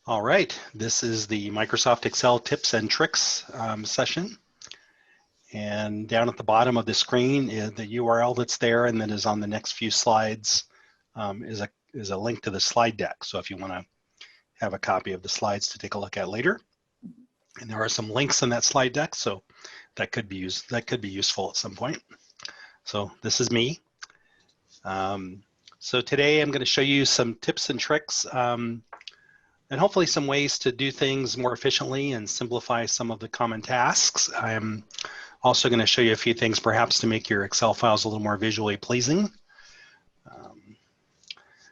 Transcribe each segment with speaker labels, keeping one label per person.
Speaker 1: All right, this is the Microsoft Excel tips and tricks session. And down at the bottom of the screen is the URL that's there, and then is on the next few slides is a link to the slide deck. So if you want to have a copy of the slides to take a look at later, and there are some links in that slide deck, so that could be useful at some point. So this is me. So today I'm going to show you some tips and tricks. And hopefully some ways to do things more efficiently and simplify some of the common tasks. I'm also going to show you a few things perhaps to make your Excel files a little more visually pleasing.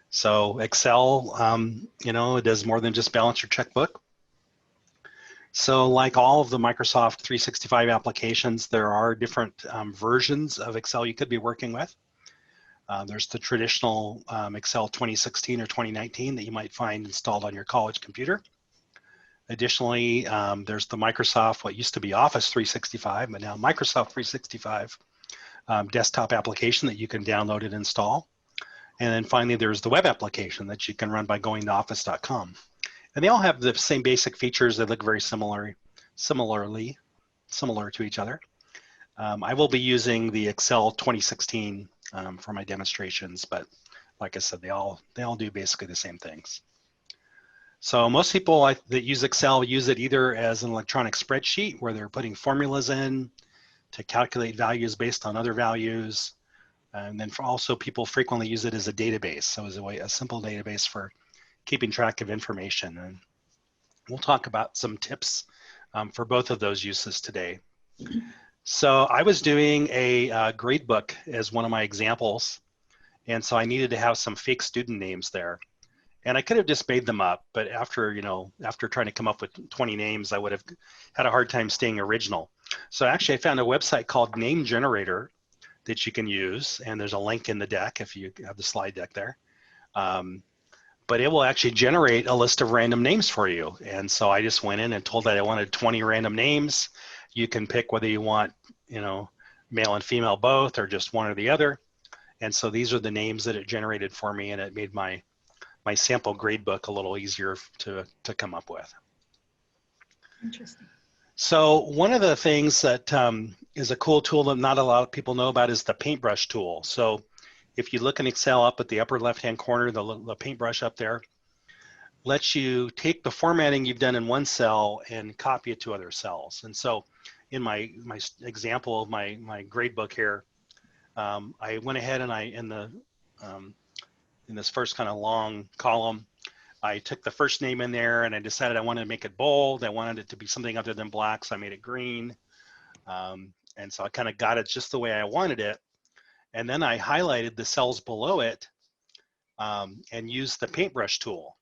Speaker 1: So Excel, it does more than just balance your checkbook. So like all of the Microsoft 365 applications, there are different versions of Excel you could be working with. There's the traditional Excel 2016 or 2019 that you might find installed on your college computer. Additionally, there's the Microsoft, what used to be Office 365, but now Microsoft 365 desktop application that you can download and install. And then finally, there's the web application that you can run by going to office.com. And they all have the same basic features that look very similar to each other. I will be using the Excel 2016 for my demonstrations, but like I said, they all do basically the same things. So most people that use Excel use it either as an electronic spreadsheet where they're putting formulas in to calculate values based on other values. And then also people frequently use it as a database. So as a simple database for keeping track of information. And we'll talk about some tips for both of those uses today. So I was doing a grade book as one of my examples. And so I needed to have some fake student names there. And I could have just made them up, but after trying to come up with 20 names, I would have had a hard time staying original. So actually I found a website called Name Generator that you can use, and there's a link in the deck if you have the slide deck there. But it will actually generate a list of random names for you. And so I just went in and told that I wanted 20 random names. You can pick whether you want, male and female both or just one or the other. And so these are the names that it generated for me, and it made my sample grade book a little easier to come up with.
Speaker 2: Interesting.
Speaker 1: So one of the things that is a cool tool that not a lot of people know about is the Paintbrush tool. So if you look in Excel up at the upper left-hand corner, the paintbrush up there lets you take the formatting you've done in one cell and copy it to other cells. And so in my example of my grade book here, I went ahead and in this first kind of long column, I took the first name in there and I decided I wanted to make it bold. I wanted it to be something other than black, so I made it green. And so I kind of got it just the way I wanted it. And then I highlighted the cells below it and used the Paintbrush tool.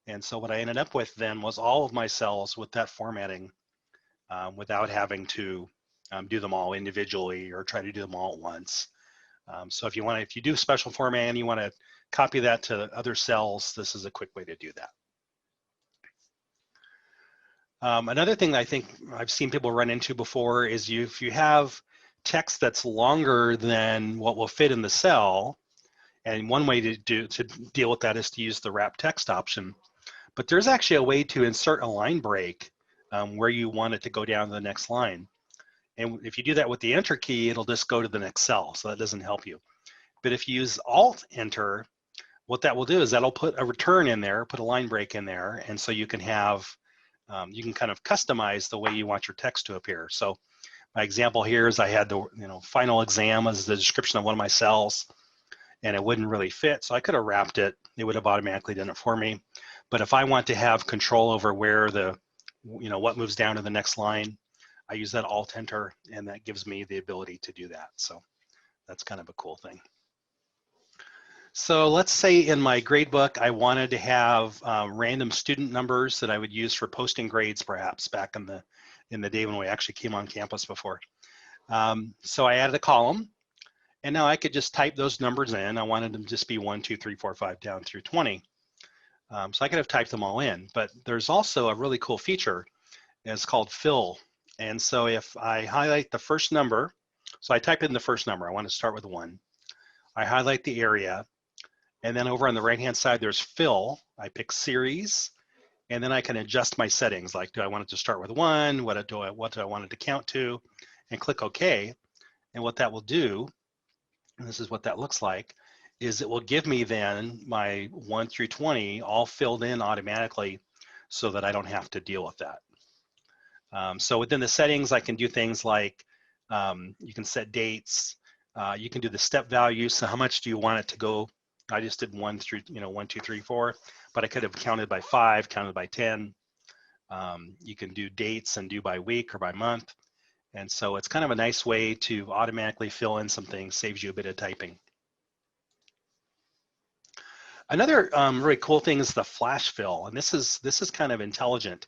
Speaker 1: And so what I ended up with then was all of my cells with that formatting without having to do them all individually or try to do them all at once. So if you do special formatting and you want to copy that to other cells, this is a quick way to do that. Another thing that I think I've seen people run into before is if you have text that's longer than what will fit in the cell, and one way to deal with that is to use the wrap text option. But there's actually a way to insert a line break where you want it to go down to the next line. And if you do that with the Enter key, it'll just go to the next cell, so that doesn't help you. But if you use Alt-Enter, what that will do is that'll put a return in there, put a line break in there, and so you can have, you can kind of customize the way you want your text to appear. So my example here is I had the final exam as the description of one of my cells, and it wouldn't really fit, so I could have wrapped it. It would have automatically done it for me. But if I want to have control over where what moves down to the next line, I use that Alt-Enter, and that gives me the ability to do that. So that's kind of a cool thing. So let's say in my grade book, I wanted to have random student numbers that I would use for posting grades, perhaps back in the day when we actually came on campus before. So I added a column, and now I could just type those numbers in. I wanted them to just be 1, 2, 3, 4, 5 down through 20. So I could have typed them all in, but there's also a really cool feature. It's called fill. And so if I highlight the first number, so I type in the first number, I want to start with 1. I highlight the area, and then over on the right-hand side, there's fill. I pick series, And then I can adjust my settings, like do I want it to start with 1, what do I want it to count to, and click OK. And what that will do, and this is what that looks like, is it will give me then my 1 through 20 all filled in automatically so that I don't have to deal with that. So within the settings, I can do things like you can set dates, you can do the step value. So how much do you want it to go? I just did 1 through 1, 2, 3, 4, but I could have counted by 5, counted by 10. You can do dates and do by week or by month. And so it's kind of a nice way to automatically fill in some things, saves you a bit of typing. Another really cool thing is the flash fill, and this is kind of intelligent.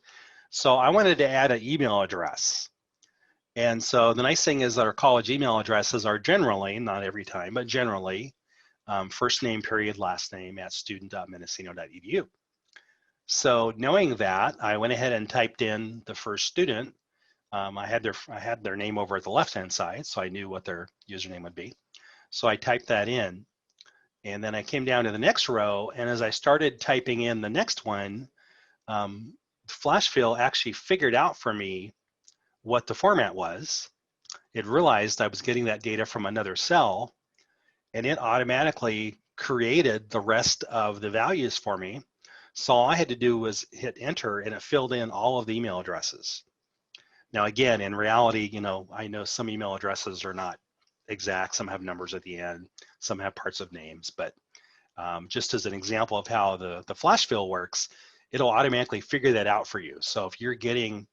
Speaker 1: So I wanted to add an email address. And so the nice thing is that our college email addresses are generally, not every time, but generally, first name period, last name at student.mendocino.edu. So knowing that, I went ahead and typed in the first student. I had their name over at the left-hand side, so I knew what their username would be. So I typed that in, and then I came down to the next row, and as I started typing in the next one, Flash Fill actually figured out for me what the format was. It realized I was getting that data from another cell, and it automatically created the rest of the values for me. So all I had to do was hit enter, and it filled in all of the email addresses. Now, again, in reality, I know some email addresses are not exact. Some have numbers at the end. Some have parts of names. But just as an example of how the flash fill works, it'll automatically figure that out for you. So if you're getting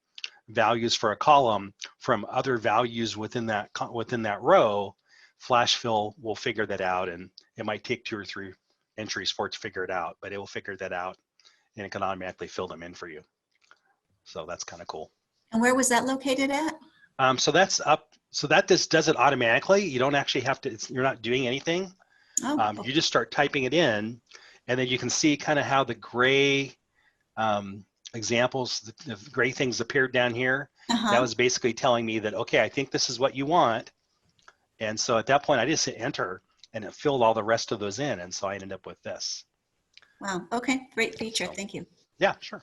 Speaker 1: values for a column from other values within that row, flash fill will figure that out, and it might take 2 or 3 entries for it to figure it out, but it will figure that out, and it can automatically fill them in for you. So that's kind of cool.
Speaker 2: And where was that located at?
Speaker 1: So that's up. So that just does it automatically. You don't actually have to. You're not doing anything.
Speaker 2: Oh,
Speaker 1: You just start typing it in, and then you can see kind of how the gray examples, the gray things appeared down here. That was basically telling me that, okay, I think this is what you want. And so at that point, I just hit enter, and it filled all the rest of those in. And so I ended up with this.
Speaker 2: Wow. Okay. Great feature.
Speaker 1: So,
Speaker 2: thank you.
Speaker 1: Yeah, sure.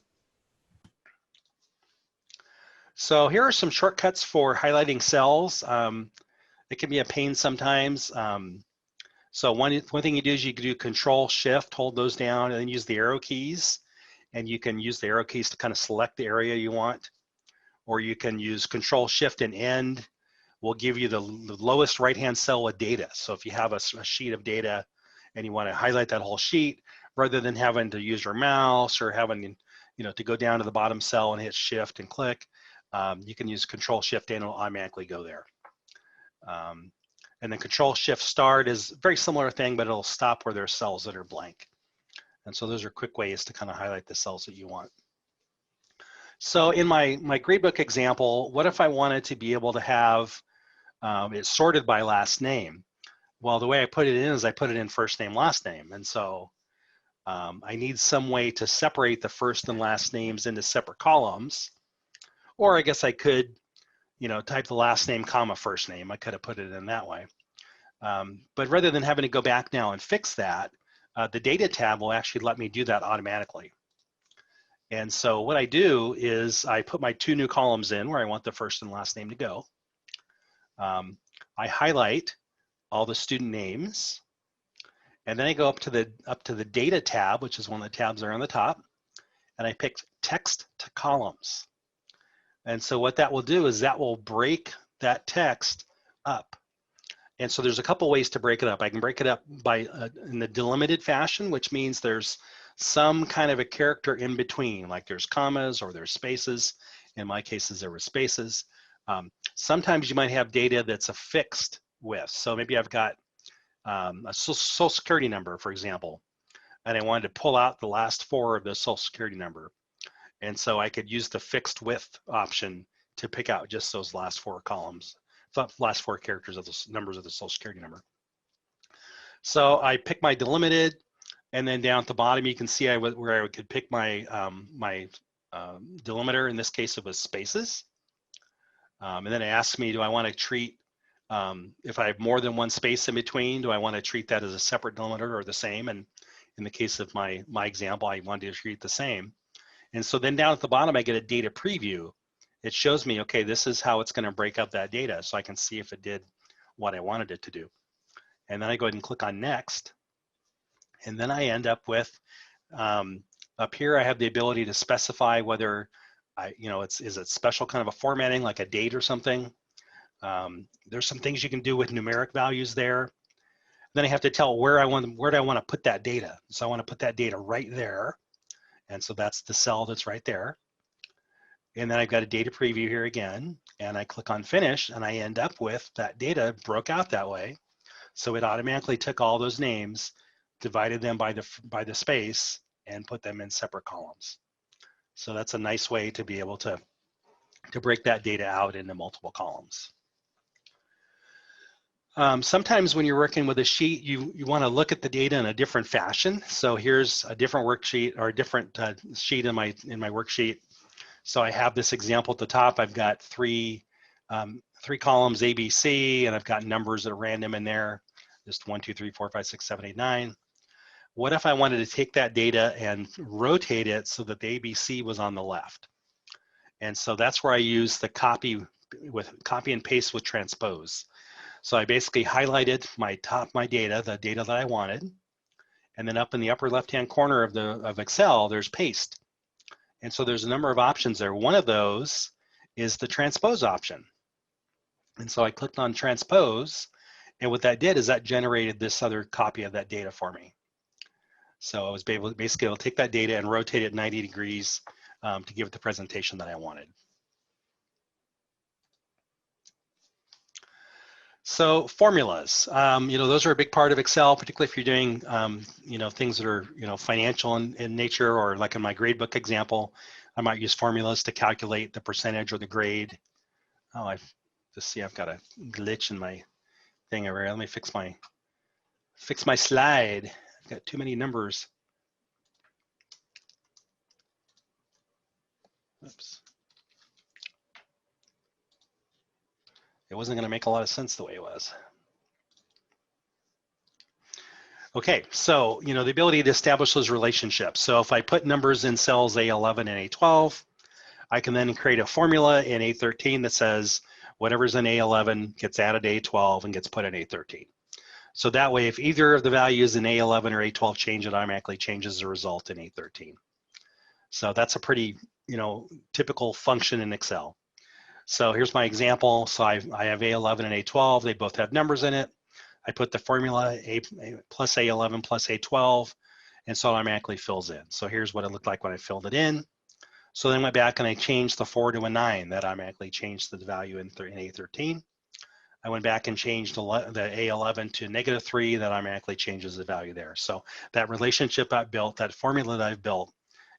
Speaker 1: So here are some shortcuts for highlighting cells. It can be a pain sometimes. So one thing you do is you can do Control Shift, hold those down, and then use the arrow keys. And you can use the arrow keys to kind of select the area you want. Or you can use Control Shift and End. Will give you the lowest right-hand cell with data. So if you have a sheet of data and you want to highlight that whole sheet, rather than having to use your mouse or having to go down to the bottom cell and hit Shift and click, you can use Control Shift and it'll automatically go there. And then Control Shift Start is a very similar thing, but it'll stop where there's cells that are blank. And so those are quick ways to kind of highlight the cells that you want. So in my gradebook example, what if I wanted to be able to have it sorted by last name? Well, the way I put it in is I put it in first name, last name. And so I need some way to separate the first and last names into separate columns. Or I guess I could, type the last name, comma, first name. I could have put it in that way. But rather than having to go back now and fix that, the data tab will actually let me do that automatically. And so what I do is I put my 2 new columns in where I want the first and last name to go. I highlight all the student names, and then I go up to the data tab, which is one of the tabs that are on the top, and I pick text to columns. And so what that will do is that will break that text up. And so there's a couple ways to break it up. I can break it up by in the delimited fashion, which means there's some kind of a character in between, like there's commas or there's spaces. In my cases, there were spaces. Sometimes you might have data that's a fixed width. So maybe I've got a social security number, for example, and I wanted to pull out the last 4 of the social security number. And so I could use the fixed width option to pick out just those last 4 columns, the last 4 characters of the numbers of the social security number. So I pick my delimited, and then down at the bottom, you can see where I could pick my delimiter. In this case, it was spaces. And then it asks me, do I want to treat, if I have more than 1 space in between, do I want to treat that as a separate delimiter or the same? And in the case of my example, I wanted to treat the same. And so then down at the bottom, I get a data preview. It shows me, okay, this is how it's going to break up that data, so I can see if it did what I wanted it to do. And then I go ahead and click on next. And then I end up with, up here, I have the ability to specify whether is it special kind of a formatting, like a date or something. There's some things you can do with numeric values there. Then I have to tell where do I want to put that data. So I want to put that data right there. And so that's the cell that's right there. And then I've got a data preview here again, and I click on finish, and I end up with that data broke out that way. So it automatically took all those names, divided them by the space, and put them in separate columns. So that's a nice way to be able to break that data out into multiple columns. Sometimes when you're working with a sheet, you want to look at the data in a different fashion. So here's a different worksheet, or a different sheet in my worksheet. So I have this example at the top. I've got three columns A, B, C, and I've got numbers that are random in there. Just 1, 2, 3, 4, 5, 6, 7, 8, 9. What if I wanted to take that data and rotate it so that the ABC was on the left? And so that's where I use the copy and paste with transpose. So I basically highlighted my data, the data that I wanted, and then up in the upper left-hand corner of Excel, there's paste. And so there's a number of options there. One of those is the transpose option. And so I clicked on transpose, and what that did is that generated this other copy of that data for me. So I was basically able to take that data and rotate it 90 degrees to give it the presentation that I wanted. So formulas, those are a big part of Excel, particularly if you're doing, things that are, financial in nature, or like in my gradebook example, I might use formulas to calculate the percentage or the grade. Oh, I've got a glitch in my thing over here. Let me fix my slide. I've got too many numbers. Oops. It wasn't going to make a lot of sense the way it was. Okay, so, the ability to establish those relationships. So if I put numbers in cells A11 and A12, I can then create a formula in A13 that says whatever's in A11 gets added to A12 and gets put in A13. So that way, if either of the values in A11 or A12 change, it automatically changes the result in A13. So that's a pretty, typical function in Excel. So here's my example. So I have A11 and A12. They both have numbers in it. I put the formula A plus A11 plus A12, and so it automatically fills in. So here's what it looked like when I filled it in. So then I went back and I changed the 4 to a 9. That automatically changed the value in A13. I went back and changed the A11 to -3. That automatically changes the value there. So that relationship I've built, that formula that I've built,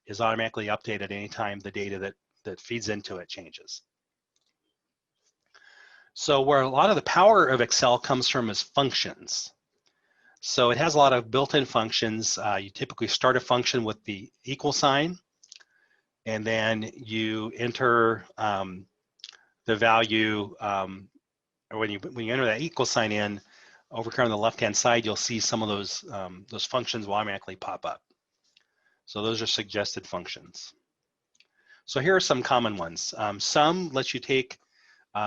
Speaker 1: is automatically updated anytime the data that feeds into it changes. So where a lot of the power of Excel comes from is functions. So it has a lot of built-in functions. You typically start a function with the equal sign, and then you enter the value, or when you enter that equal sign in, over here on the left-hand side, you'll see some of those functions will automatically pop up. So those are suggested functions. So here are some common ones. Some let you take,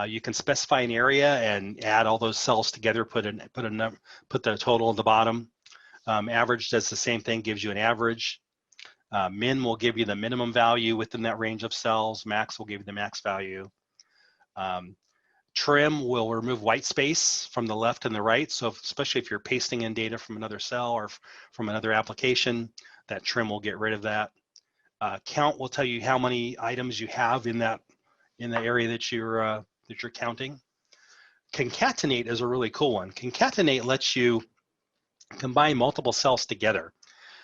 Speaker 1: you can specify an area and add all those cells together, put the total at the bottom. Average does the same thing, gives you an average. Min will give you the minimum value within that range of cells. Max will give you the max value. Trim will remove white space from the left and the right. So especially if you're pasting in data from another cell or from another application, that trim will get rid of that. Count will tell you how many items you have in the area that you're counting. Concatenate is a really cool one. Concatenate lets you combine multiple cells together.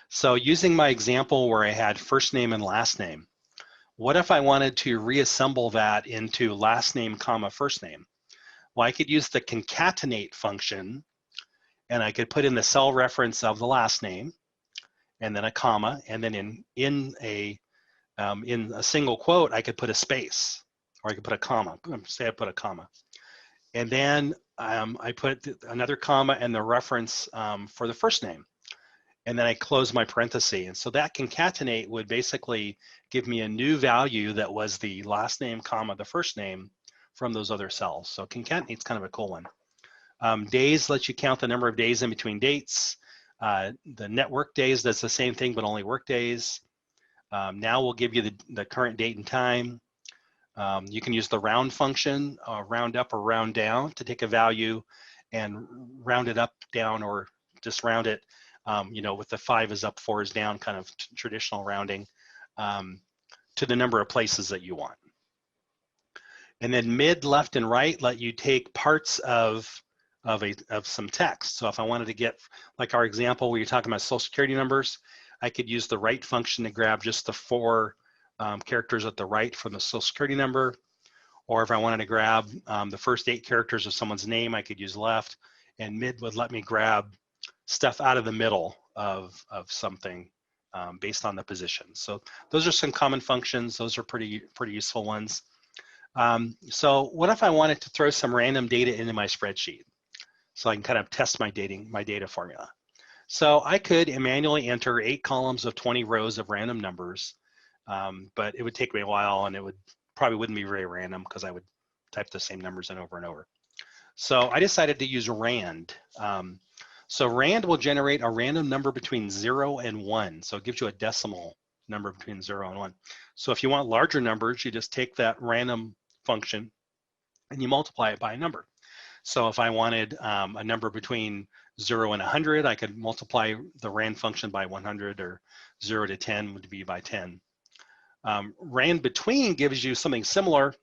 Speaker 1: So using my example where I had first name and last name, what if I wanted to reassemble that into last name comma first name? Well, I could use the concatenate function, and I could put in the cell reference of the last name, and then a comma, and then in a single quote, I could put a space, or I could put a comma. Say I put a comma, and then I put another comma and the reference for the first name. and then I close my parenthesis. And so that concatenate would basically give me a new value that was the last name, comma, the first name from those other cells. So concatenate's kind of a cool one. Days lets you count the number of days in between dates. The network days does the same thing, but only work days. Now we'll give you the current date and time. You can use the round function, round up or round down, to take a value and round it up, down, or just round it, with the 5 is up, 4 is down, kind of traditional rounding, to the number of places that you want. And then mid, left, and right let you take parts of some text. So if I wanted to get, like our example where you're talking about social security numbers, I could use the right function to grab just the 4 characters at the right from the social security number. Or if I wanted to grab the first 8 characters of someone's name, I could use left, and mid would let me grab stuff out of the middle of something based on the position. So those are some common functions. Those are pretty useful ones. So what if I wanted to throw some random data into my spreadsheet so I can kind of test my data formula? So I could manually enter 8 columns of 20 rows of random numbers, but it would take me a while, and it probably wouldn't be very random because I would type the same numbers in over and over. So I decided to use rand. So rand will generate a random number between 0 and 1. So it gives you a decimal number between 0 and 1. So if you want larger numbers, you just take that random function and you multiply it by a number. So if I wanted a number between 0 and 100, I could multiply the rand function by 100, or 0 to 10 would be by 10. Rand between gives you something similar,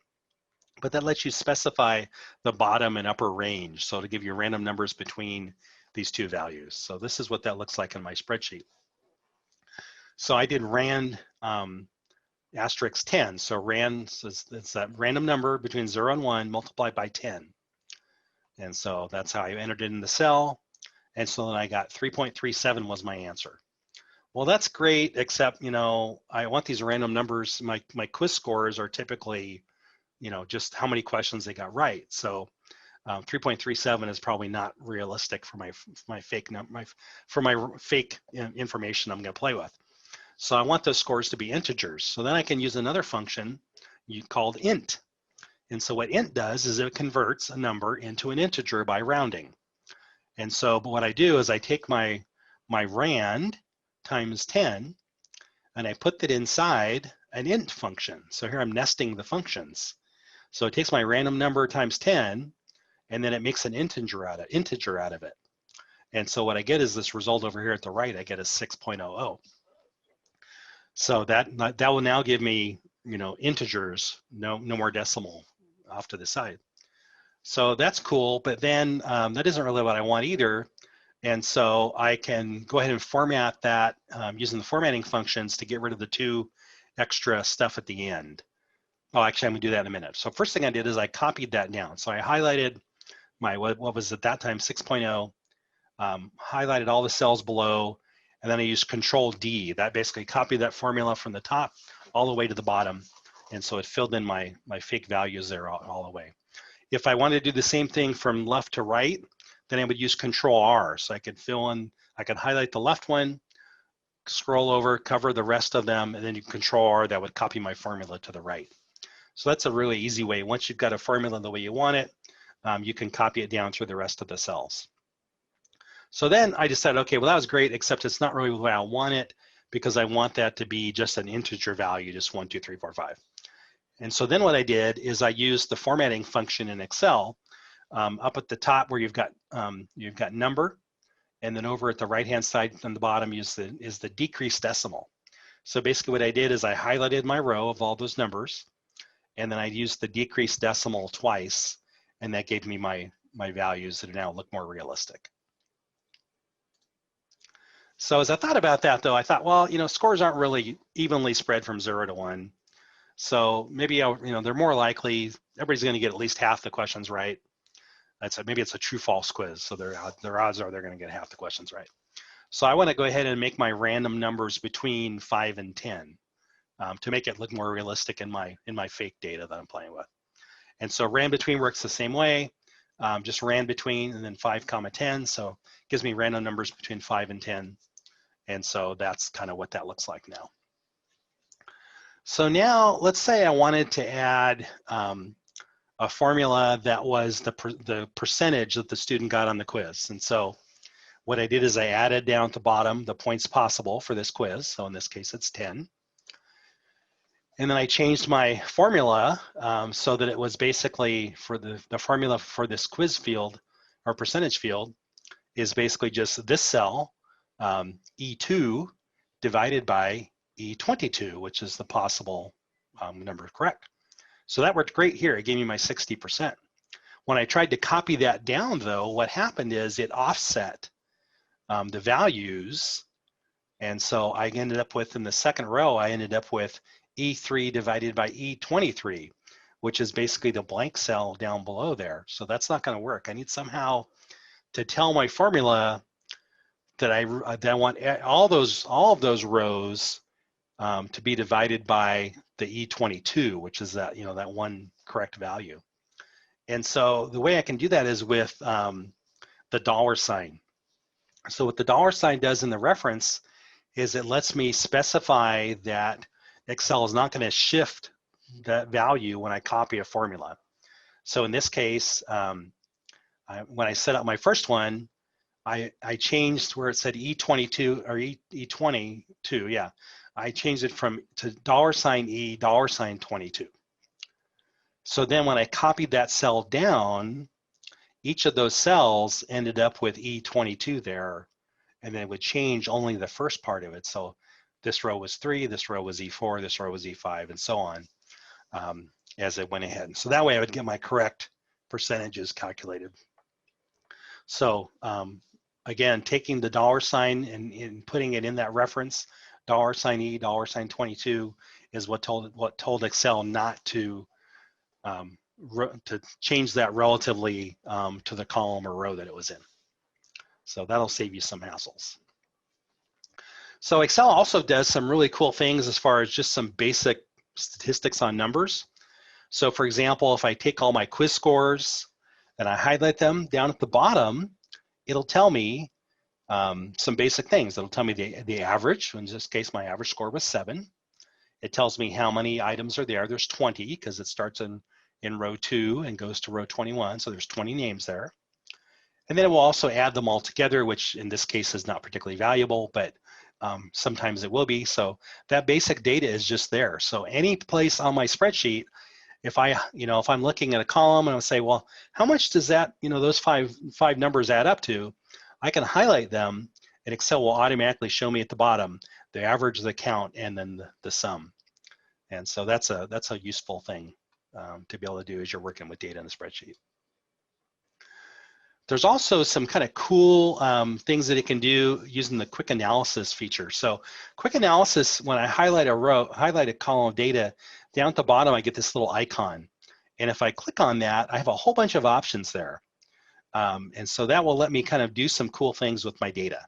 Speaker 1: but that lets you specify the bottom and upper range. So to give you random numbers between these 2 values. So this is what that looks like in my spreadsheet. So I did rand asterisk 10. So rand, it's that random number between 0 and 1 multiplied by 10. And so that's how I entered it in the cell. And so then I got 3.37 was my answer. Well, that's great, except, I want these random numbers. My quiz scores are typically, just how many questions they got right. So 3.37 is probably not realistic for my fake information I'm going to play with. So I want those scores to be integers. So then I can use another function called int. And so what int does is it converts a number into an integer by rounding. And so, but what I do is I take my rand times 10, and I put that inside an int function. So here I'm nesting the functions. So it takes my random number times 10, and then it makes an integer out of it. And so what I get is this result over here at the right. I get a 6.00. So that will now give me, integers, no more decimal off to the side. So that's cool, but then that isn't really what I want either. And so I can go ahead and format that using the formatting functions to get rid of the 2 extra stuff at the end. Oh, actually, I'm gonna do that in a minute. So first thing I did is I copied that down. So I highlighted my, what was at that time 6.0, highlighted all the cells below, and then I used Control D. That basically copied that formula from the top all the way to the bottom. And so it filled in my fake values there all the way. If I wanted to do the same thing from left to right, then I would use Control R. So I could I could highlight the left one, scroll over, cover the rest of them, and then you Control R, that would copy my formula to the right. So that's a really easy way. Once you've got a formula the way you want it, you can copy it down through the rest of the cells. So then I decided, okay, well, that was great, except it's not really the way I want it, because I want that to be just an integer value, just 1, 2, 3, 4, 5. And so then what I did is I used the formatting function in Excel. Up at the top where you've got number, and then over at the right-hand side on the bottom is the decreased decimal. So basically what I did is I highlighted my row of all those numbers, and then I used the decreased decimal twice, and that gave me my values that now look more realistic. So as I thought about that, though, I thought, well, scores aren't really evenly spread from 0 to 1. So maybe, they're more likely, everybody's going to get at least half the questions right. Maybe it's a true-false quiz, so their odds are they're going to get half the questions right. So I want to go ahead and make my random numbers between 5 and 10 to make it look more realistic in my fake data that I'm playing with. And so rand between works the same way, just rand between and then 5, 10. So it gives me random numbers between 5 and 10. And so that's kind of what that looks like now. So now let's say I wanted to add a formula that was the percentage that the student got on the quiz. And so what I did is I added down at the bottom the points possible for this quiz. So in this case, it's 10. And then I changed my formula so that it was basically for the formula for this quiz field or percentage field is basically just this cell, E2 divided by E22, which is the possible number correct. So that worked great here. It gave me my 60%. When I tried to copy that down though, what happened is it offset the values. And so I ended up with, in the second row, I ended up with E3 divided by E23, which is basically the blank cell down below there. So that's not going to work. I need somehow to tell my formula that I want all of those rows to be divided by the E22, which is that, that one correct value. And so the way I can do that is with the dollar sign. So what the dollar sign does in the reference is it lets me specify that Excel is not going to shift that value when I copy a formula. So in this case, when I set up my first one, I changed where it said E22 or E22, yeah. I changed it to $E, $22. So then when I copied that cell down, each of those cells ended up with E22 there, and then it would change only the first part of it. So this row was 3, this row was E4, this row was E5, and so on as it went ahead. So that way I would get my correct percentages calculated. So again, taking the dollar sign and putting it in that reference, $E, $22 is what told Excel not to change that relatively to the column or row that it was in. So that'll save you some hassles. So Excel also does some really cool things as far as just some basic statistics on numbers. So for example, if I take all my quiz scores and I highlight them down at the bottom, it'll tell me some basic things. It'll tell me the average. In this case, my average score was 7. It tells me how many items are there. There's 20 because it starts in row 2 and goes to row 21. So there's 20 names there. And then it will also add them all together, which in this case is not particularly valuable, but sometimes it will be. So that basic data is just there. So any place on my spreadsheet, if I'm looking at a column and I'll say, well, how much does that, those five numbers add up to? I can highlight them and Excel will automatically show me at the bottom the average, the count, and then the sum. And so that's a useful thing to be able to do as you're working with data in the spreadsheet. There's also some kind of cool things that it can do using the quick analysis feature. So quick analysis, when I highlight a column of data, down at the bottom, I get this little icon. And if I click on that, I have a whole bunch of options there. And so that will let me kind of do some cool things with my data.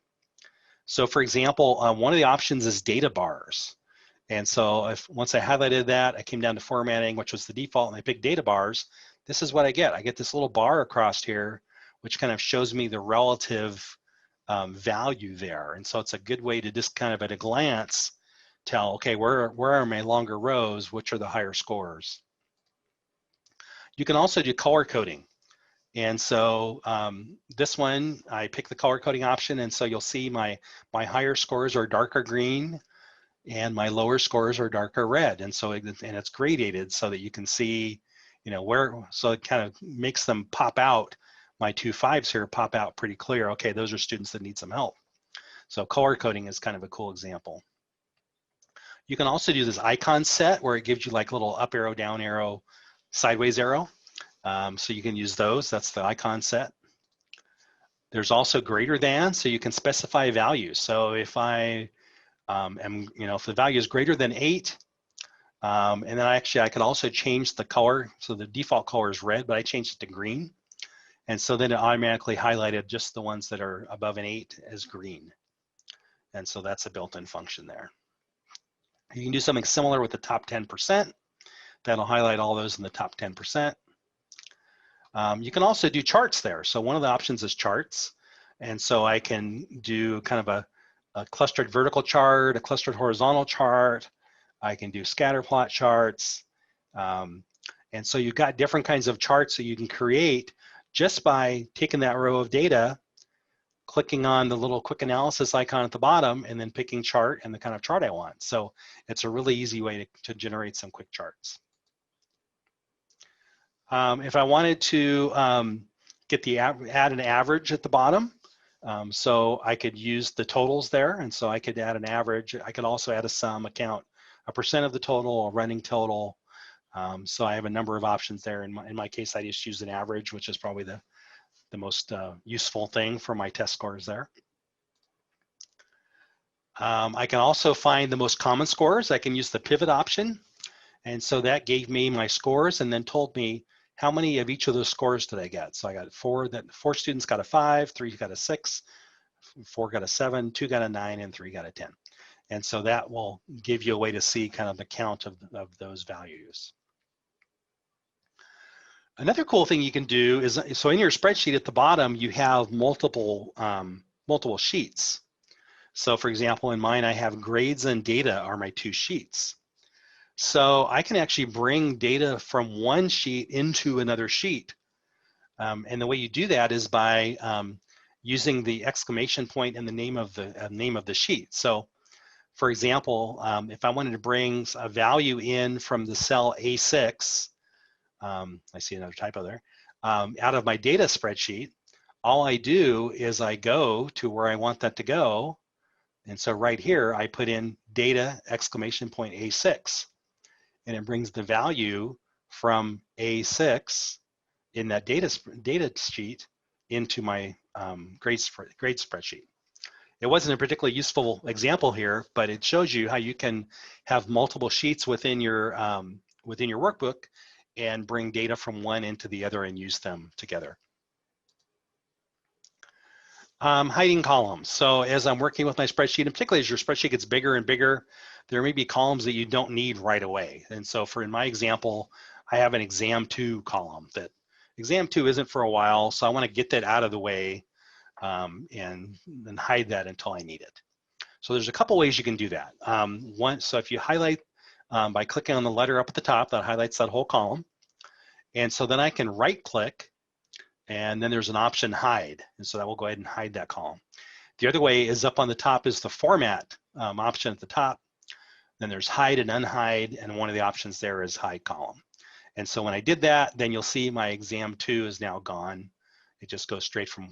Speaker 1: So for example, one of the options is data bars. And so once I highlighted that, I came down to formatting, which was the default, and I picked data bars. This is what I get. I get this little bar across here, which kind of shows me the relative value there. And so it's a good way to just kind of at a glance tell, okay, where are my longer rows? Which are the higher scores? You can also do color coding. And so this one, I pick the color coding option, and so you'll see my higher scores are darker green, and my lower scores are darker red. And so it's gradated so that you can see, so it kind of makes them pop out. My 2 5s here pop out pretty clear. Okay, those are students that need some help. So color coding is kind of a cool example. You can also do this icon set where it gives you like little up arrow, down arrow, sideways arrow. So you can use those. That's the icon set. There's also greater than, so you can specify a value. So if I if the value is greater than 8, and then I could also change the color. So the default color is red, but I changed it to green. And so then it automatically highlighted just the ones that are above an 8 as green. And so that's a built-in function there. You can do something similar with the top 10%. That'll highlight all those in the top 10%. You can also do charts there. So one of the options is charts. And so I can do kind of a clustered vertical chart, a clustered horizontal chart. I can do scatter plot charts. And so you've got different kinds of charts that you can create just by taking that row of data, clicking on the little quick analysis icon at the bottom, and then picking chart and the kind of chart I want. So it's a really easy way to generate some quick charts. If I wanted to get the add an average at the bottom, so I could use the totals there, and so I could add an average. I could also add a sum, account a percent of the total, a running total. So I have a number of options there. In my case, I just use an average, which is probably the most useful thing for my test scores there. I can also find the most common scores. I can use the pivot option. And so that gave me my scores and then told me how many of each of those scores did I get. So I got four students got a 5, 3 got a 6, 4 got a 7, 2 got a 9, and 3 got a 10. And so that will give you a way to see kind of the count of those values. Another cool thing you can do is, so in your spreadsheet at the bottom, you have multiple sheets. So for example, in mine, I have grades and data are my 2 sheets. So I can actually bring data from one sheet into another sheet. And the way you do that is by using the exclamation point and the name of the sheet. So for example, if I wanted to bring a value in from the cell A6, I see another typo there, out of my data spreadsheet, all I do is I go to where I want that to go. And so right here, I put in data exclamation point A6, and it brings the value from A6 in that data sheet into my grade spreadsheet. It wasn't a particularly useful example here, but it shows you how you can have multiple sheets within your workbook and bring data from one into the other and use them together. Hiding columns. So as I'm working with my spreadsheet, and particularly as your spreadsheet gets bigger and bigger, there may be columns that you don't need right away. And so in my example, I have an exam 2 column that exam 2 isn't for a while, so I want to get that out of the way and then hide that until I need it. So there's a couple ways you can do that. So if you highlight by clicking on the letter up at the top, that highlights that whole column. And so then I can right click, and then there's an option hide. And so that will go ahead and hide that column. The other way is up on the top is the format option at the top. Then there's hide and unhide, and one of the options there is hide column. And so when I did that, then you'll see my exam 2 is now gone. It just goes straight from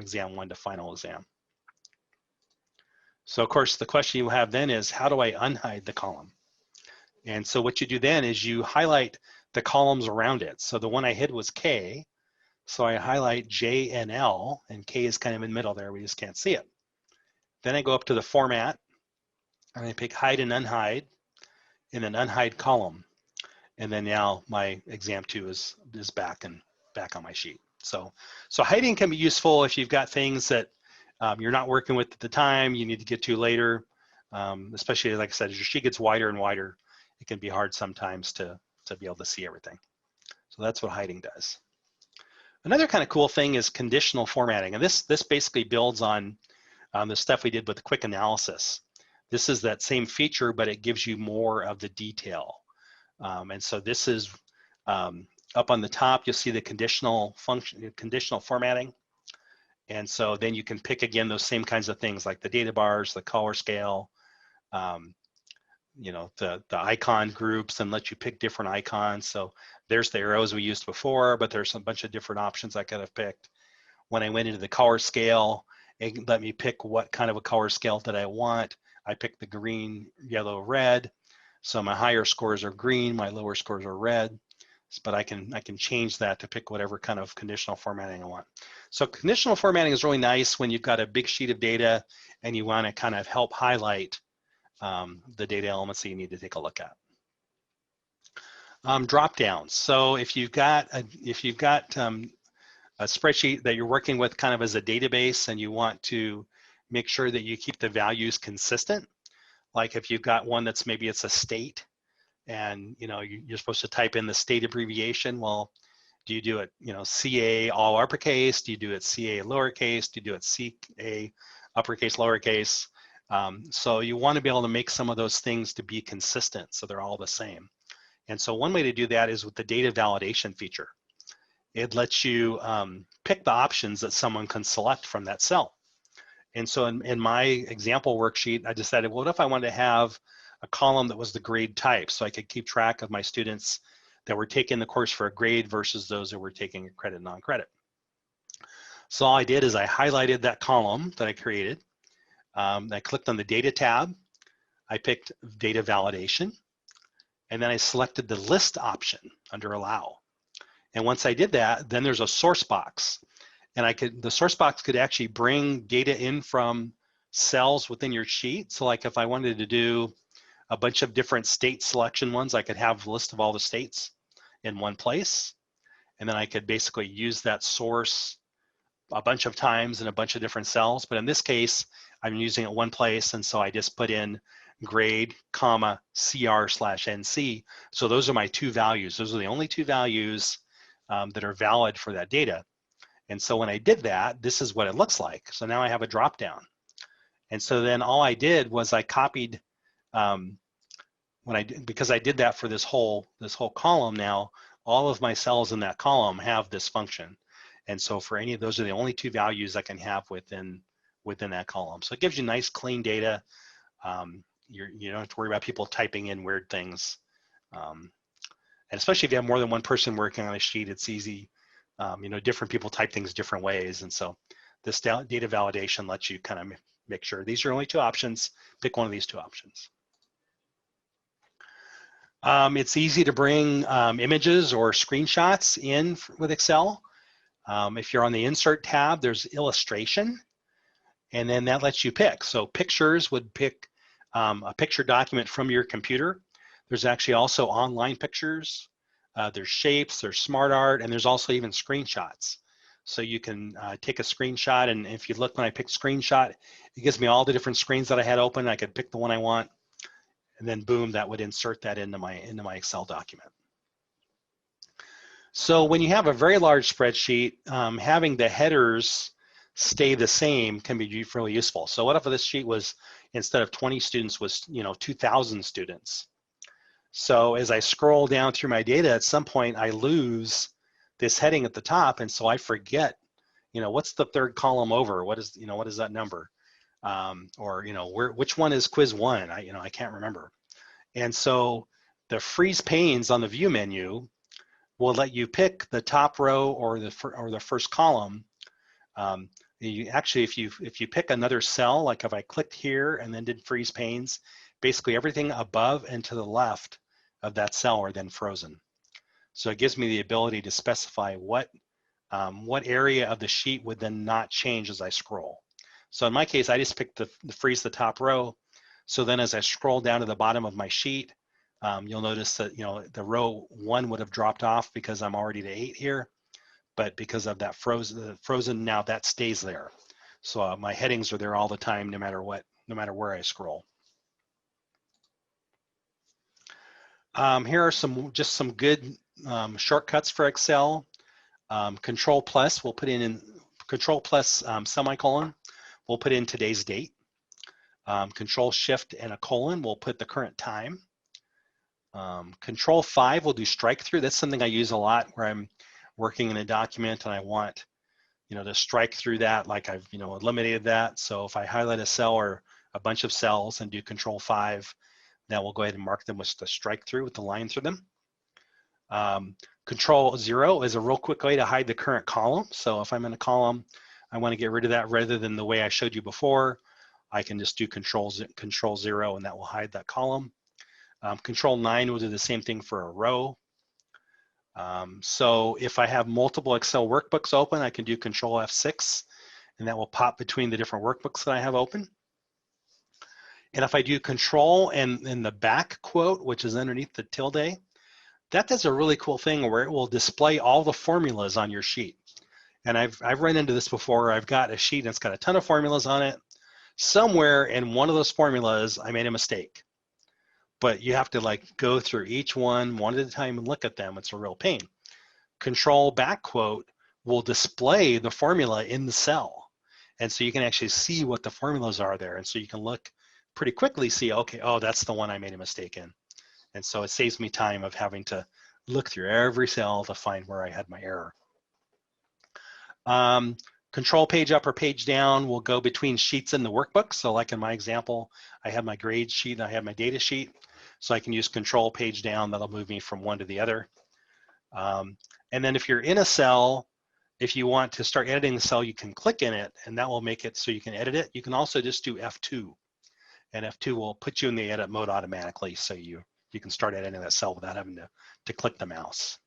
Speaker 1: exam 1 to final exam. So of course, the question you have then is, how do I unhide the column? And so what you do then is you highlight the columns around it. So the one I hid was K. So I highlight J and L, and K is kind of in the middle there. We just can't see it. Then I go up to the format, and I pick hide and unhide, and then unhide column. And then now my exam 2 is back on my sheet. So hiding can be useful if you've got things that you're not working with at the time, you need to get to later, especially like I said, as your sheet gets wider and wider, it can be hard sometimes to be able to see everything. So that's what hiding does. Another kind of cool thing is conditional formatting, and this basically builds on the stuff we did with quick analysis. This is that same feature, but it gives you more of the detail. And so this is up on the top, you'll see the conditional formatting. And so then you can pick again those same kinds of things like the data bars, the color scale, the icon groups, and let you pick different icons. So there's the arrows we used before, but there's a bunch of different options I could have picked. When I went into the color scale, it let me pick what kind of a color scale that I want. I picked the green, yellow, red. So my higher scores are green, my lower scores are red. But I can change that to pick whatever kind of conditional formatting I want. So conditional formatting is really nice when you've got a big sheet of data and you want to kind of help highlight the data elements that you need to take a look at. Drop downs. So if you've got a spreadsheet that you're working with kind of as a database and you want to make sure that you keep the values consistent, like if you've got one that's maybe it's a state, and you're supposed to type in the state abbreviation. Well, do you do it CA all uppercase? Do you do it CA lowercase? Do you do it CA uppercase lowercase? So you want to be able to make some of those things to be consistent so they're all the same. And so one way to do that is with the data validation feature. It lets you pick the options that someone can select from that cell. And so in my example worksheet, I decided, well, what if I wanted to have a column that was the grade type so I could keep track of my students that were taking the course for a grade versus those that were taking a credit, non-credit. So all I did is I highlighted that column that I created. I clicked on the data tab. I picked data validation, and then I selected the list option under allow. And once I did that, then there's a source box. And the source box could actually bring data in from cells within your sheet. So like if I wanted to do a bunch of different state selection ones, I could have a list of all the states in one place. And then I could basically use that source a bunch of times in a bunch of different cells. But in this case, I'm using it one place. And so I just put in grade, comma, CR/NC. So those are my two values. Those are the only two values that are valid for that data. And so when I did that, this is what it looks like. So now I have a drop down. And so then all I did was I copied, because I did that for this whole column now, all of my cells in that column have this function. And so for any of those are the only two values I can have within that column. So it gives you nice clean data. You don't have to worry about people typing in weird things. And especially if you have more than one person working on a sheet, it's easy. Different people type things different ways. And so this data validation lets you kind of make sure these are only two options. Pick one of these two options. It's easy to bring images or screenshots in with Excel. If you're on the Insert tab, there's Illustration, and then that lets you pick. So Pictures would pick a picture document from your computer. There's actually also online pictures. There's shapes, there's smart art, and there's also even screenshots. So you can take a screenshot, and if you look when I pick screenshot, it gives me all the different screens that I had open. I could pick the one I want, and then boom, that would insert that into my Excel document. So when you have a very large spreadsheet, having the headers stay the same can be really useful. So what if this sheet was, instead of 20 students, was 2,000 students? So as I scroll down through my data, at some point I lose this heading at the top, and so I forget, what's the third column over? What is that number? Or which one is quiz one? I can't remember. And so the freeze panes on the view menu will let you pick the top row or the first column. If you pick another cell, like if I clicked here and then did freeze panes, basically everything above and to the left of that cell are then frozen. So it gives me the ability to specify what area of the sheet would then not change as I scroll. So in my case, I just picked the freeze the top row. So then as I scroll down to the bottom of my sheet, you'll notice that the row 1 would have dropped off because I'm already to 8 here, but because of that frozen now that stays there. So my headings are there all the time, no matter where I scroll. Here are just some good shortcuts for Excel. Control plus, we'll put in Control plus semicolon, we'll put in today's date. Control shift and a colon, we'll put the current time. Control 5 will do strike through. That's something I use a lot where I'm working in a document and I want to strike through that, like I've eliminated that. So if I highlight a cell or a bunch of cells and do Control 5, that will go ahead and mark them with the strike through with the line through them. Control 0 is a real quick way to hide the current column. So if I'm in a column, I want to get rid of that rather than the way I showed you before, I can just do Control 0 and that will hide that column. Control 9 will do the same thing for a row. So if I have multiple Excel workbooks open, I can do Control F6 and that will pop between the different workbooks that I have open. And if I do Control and then the back quote, which is underneath the tilde, that does a really cool thing where it will display all the formulas on your sheet. And I've run into this before. I've got a sheet that's got a ton of formulas on it. Somewhere in one of those formulas, I made a mistake. But you have to go through each one at a time and look at them. It's a real pain. Control back quote will display the formula in the cell. And so you can actually see what the formulas are there. And so you can look pretty quickly see, okay, oh, that's the one I made a mistake in. And so it saves me time of having to look through every cell to find where I had my error. Control page up or page down will go between sheets in the workbook. So like in my example, I have my grade sheet and I have my data sheet. So I can use control page down. That'll move me from one to the other. And then if you're in a cell, if you want to start editing the cell, you can click in it and that will make it so you can edit it. You can also just do F2, and F2 will put you in the edit mode automatically, so you can start editing that cell without having to click the mouse.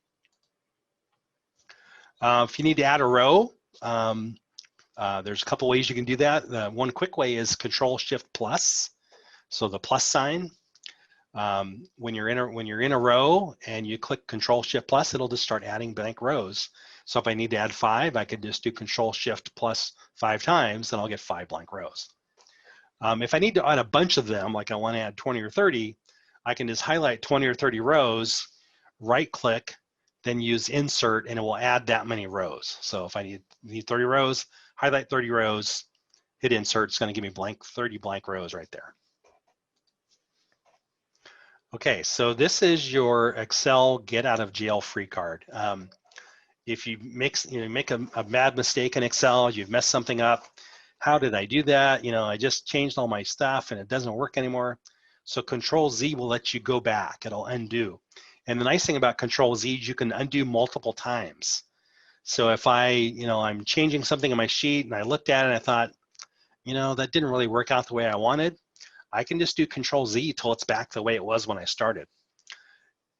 Speaker 1: If you need to add a row, there's a couple ways you can do that. One quick way is Control-Shift+, so the plus sign. When you're in a row and you click Control-Shift+, it'll just start adding blank rows. So if I need to add 5, I could just do Control-Shift+ 5 times, and I'll get 5 blank rows. If I need to add a bunch of them, like I want to add 20 or 30, I can just highlight 20 or 30 rows, right-click, then use Insert, and it will add that many rows. So if I need 30 rows, highlight 30 rows, hit Insert, it's going to give me 30 blank rows right there. Okay, so this is your Excel get out of jail free card. If you make a bad mistake in Excel, you've messed something up, how did I do that? I just changed all my stuff and it doesn't work anymore. So Control-Z will let you go back, it'll undo. And the nice thing about Control-Z is you can undo multiple times. So if I'm changing something in my sheet and I looked at it and I thought, that didn't really work out the way I wanted, I can just do Control-Z till it's back the way it was when I started.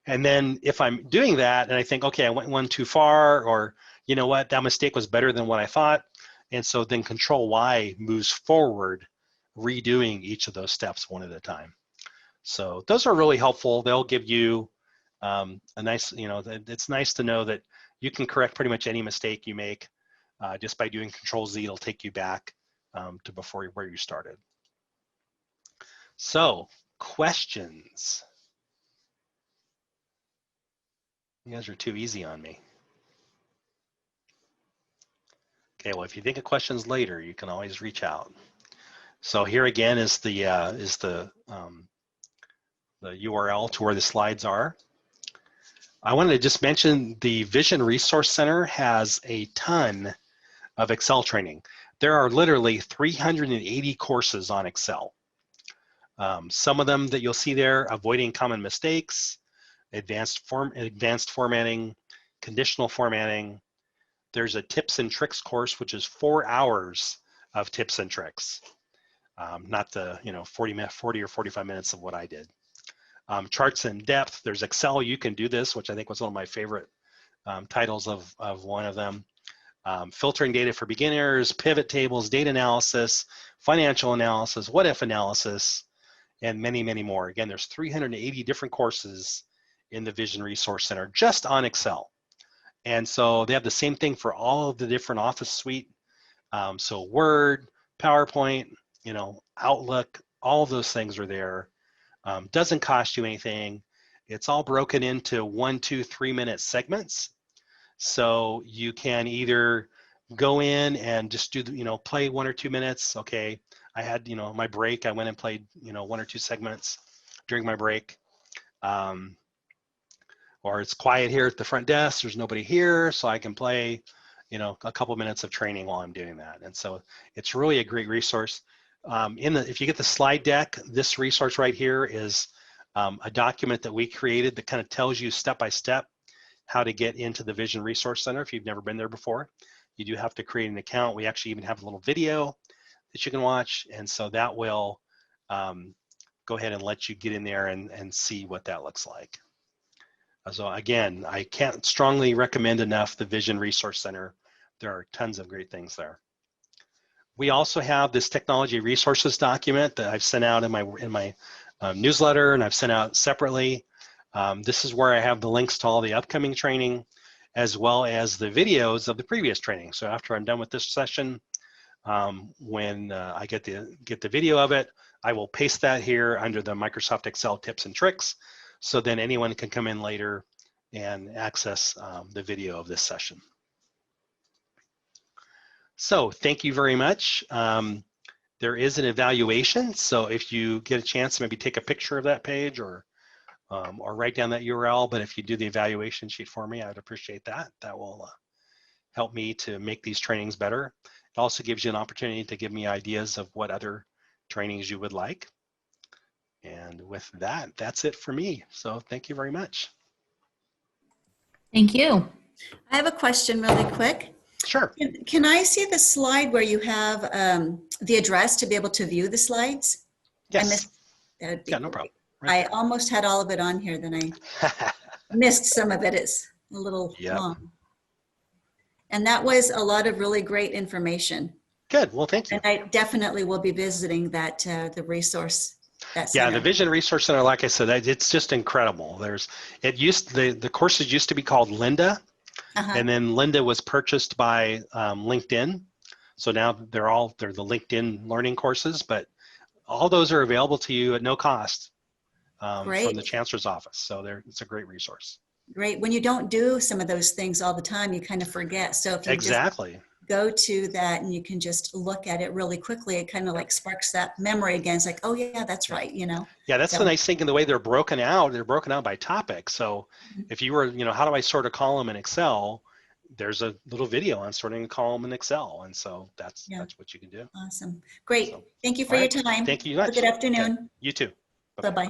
Speaker 1: And then if I'm doing that and I think, okay, I went one too far, or you know what, that mistake was better than what I thought, and so then Control-Y moves forward, redoing each of those steps one at a time. So those are really helpful. They'll give you a nice, it's nice to know that you can correct pretty much any mistake you make just by doing Control-Z. It'll take you back to where you started. So, questions? You guys are too easy on me. Okay, well, if you think of questions later, you can always reach out. So here again is the URL to where the slides are. I wanted to just mention the Vision Resource Center has a ton of Excel training. There are literally 380 courses on Excel. Some of them that you'll see there: avoiding common mistakes, advanced formatting, conditional formatting. There's a tips and tricks course, which is 4 hours of tips and tricks, not the 40 or 45 minutes of what I did. Charts in depth. There's Excel You Can Do This, which I think was one of my favorite titles of one of them. Filtering data for beginners, pivot tables, data analysis, financial analysis, what if analysis, and many, many more. Again, there's 380 different courses in the Vision Resource Center just on Excel. And so they have the same thing for all of the different Office suite. So Word, PowerPoint, Outlook, all of those things are there. Doesn't cost you anything. It's all broken into 1, 2, 3 minute segments. So you can either go in and just do, play 1 or 2 minutes. Okay, I had, my break, I went and played, 1 or 2 segments during my break. Or it's quiet here at the front desk, there's nobody here, so I can play, a couple minutes of training while I'm doing that. And so it's really a great resource. If you get the slide deck, this resource right here is a document that we created that kind of tells you step by step how to get into the Vision Resource Center if you've never been there before. You do have to create an account. We actually even have a little video that you can watch, and so that will go ahead and let you get in there and see what that looks like. So again, I can't strongly recommend enough the Vision Resource Center. There are tons of great things there. We also have this technology resources document that I've sent out in my newsletter, and I've sent out separately. This is where I have the links to all the upcoming training, as well as the videos of the previous training. So after I'm done with this session, when I get the video of it, I will paste that here under the Microsoft Excel tips and tricks. So then anyone can come in later and access the video of this session. So thank you very much. There is an evaluation, so if you get a chance, maybe take a picture of that page or write down that URL. But if you do the evaluation sheet for me, I'd appreciate that. That will help me to make these trainings better. It also gives you an opportunity to give me ideas of what other trainings you would like. And with that, that's it for me. So thank you very much.
Speaker 3: Thank you.
Speaker 2: I have a question really quick.
Speaker 1: Sure.
Speaker 2: Can I see the slide where you have the address to be able to view the slides?
Speaker 1: Yes.
Speaker 2: I missed, that would be
Speaker 1: Yeah, no
Speaker 2: great.
Speaker 1: problem. Right.
Speaker 2: I almost had all of it on here, then I missed some of it. It's a little long. And that was a lot of really great information.
Speaker 1: Good. Well, thank you.
Speaker 2: And I definitely will be visiting that the resource.
Speaker 1: Yeah, the Vision Resource Center, like I said, it's just incredible. The courses used to be called Linda, and then Linda was purchased by LinkedIn. So now they're the LinkedIn learning courses, but all those are available to you at no cost from the Chancellor's office. So it's a great resource.
Speaker 2: Great. When you don't do some of those things all the time, you kind of forget. So if you
Speaker 1: exactly.
Speaker 2: just go to that and you can just look at it really quickly, it kind of like sparks that memory again. It's like, oh yeah, that's right, you know.
Speaker 1: Yeah, that's the nice thing in the way they're broken out. They're broken out by topic. So if you were, how do I sort a column in Excel? There's a little video on sorting a column in Excel. And so that's what you can do.
Speaker 2: Awesome. Great.
Speaker 1: So,
Speaker 2: thank you for your time.
Speaker 1: Thank you
Speaker 2: Have a good afternoon.
Speaker 1: Okay. You too.
Speaker 2: Bye-bye.